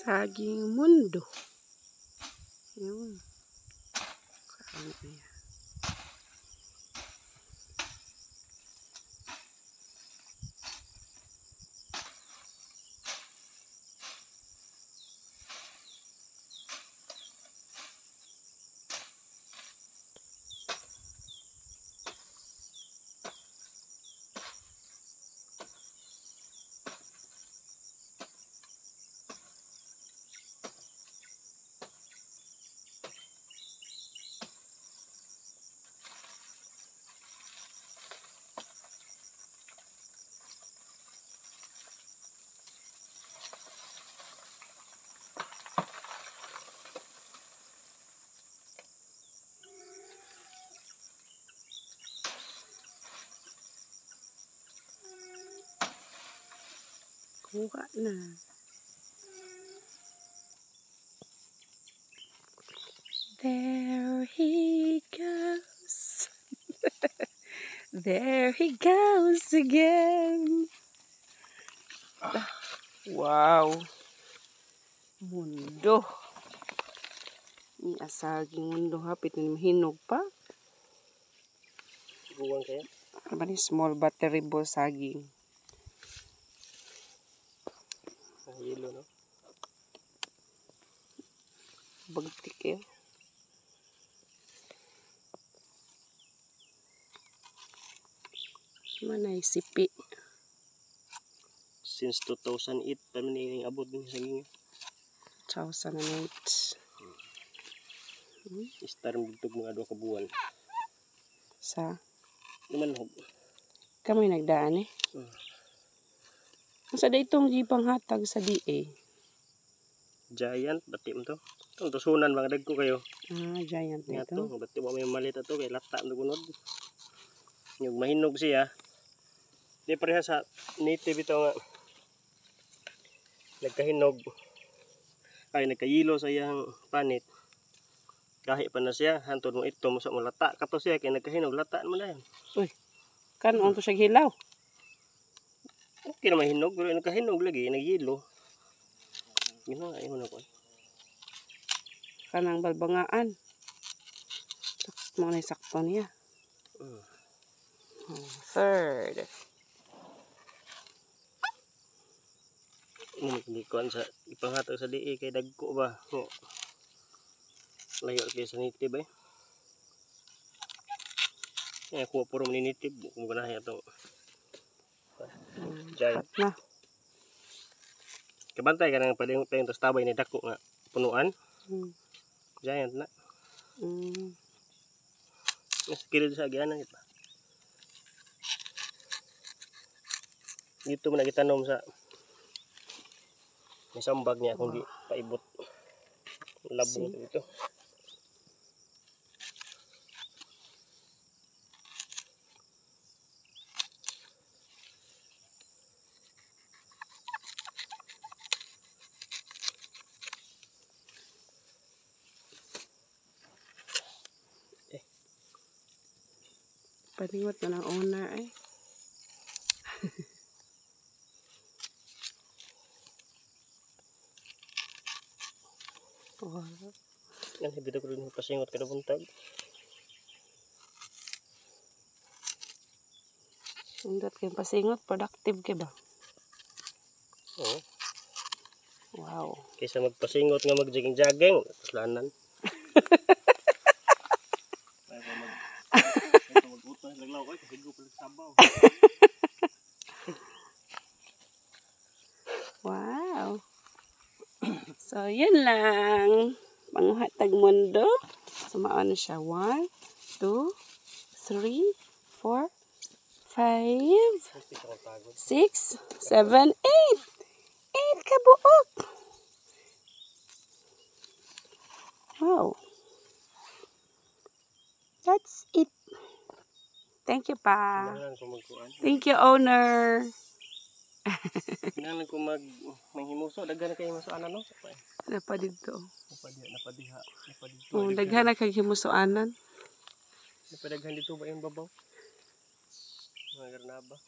Saging mundo. Yun. Kaano yan. Kuha na. There he goes. There he goes again. Wow. Mundo. Ini asaging mundo hapit ni mahinog pa. Buwan kaya? Apa ni small battery ball saging. Yelo, no? Bagtik eh. Manay sipi. Since 2008 pa man yung abot ng saging. 2008. Star dito mga 2 ka buwan. Sa? Naman Kami nagdaan eh. Sa itong jipang hatag sa DA. Giant, bati mo to. Itong tusunan mga dagko kayo. Giant na ito. Ito, bati mo may malit ito kay lata ang dugunod. Yung mahinog siya. Di pareha sa native ito nga. Nagkahinog. Ay nagkayilo sa iyang panit. Kahit pa na siya, hantod mo ito mo sa mulata ka to siya kay nagkahinog lataan mo na yan. Uy, kanon to siya hilaw. Okay na mahinog, pero nagkahinog lagi, nagyelo. Ginawa, ayaw na ko. Kanang balbangaan. Mga naisakto niya. Third. Hindi ko sa ipanghatag sa DA kay dagko ba. Layo kayo sa native eh. Kuha puro ni native. Kung ganahin ito. Giant. Na. Kabantay ka nang pwedeng tos tabay ni dako nga punuan. Giant na. Mas kilid sa agianan ito. Dito mo na gitanom sa may sambag niya kung di paibot. Labo dito. Paningot na ng owner eh. Wow. Yan, dito ko rin pasingot kada buntag. Sundot kayong pasingot, productive ka ba? Oo. Wow. Kaysa magpasingot nga mag-jogging-jogging, taslanan. Wow. So, yun lang. Panghatag mundo. Sumaan na siya. 1, 2, 3, 4, 5, 6, 7, 8. 8 kabuok. Wow. That's it. Thank you, pa. Thank you, owner. Kailangan ko manghimuso, daghan na kayo himusoanan no? Napa dito. Napadiha. Oh, daghan na kayo himusoanan. Napadaghan dito ba yung babaw? Mga garnaba.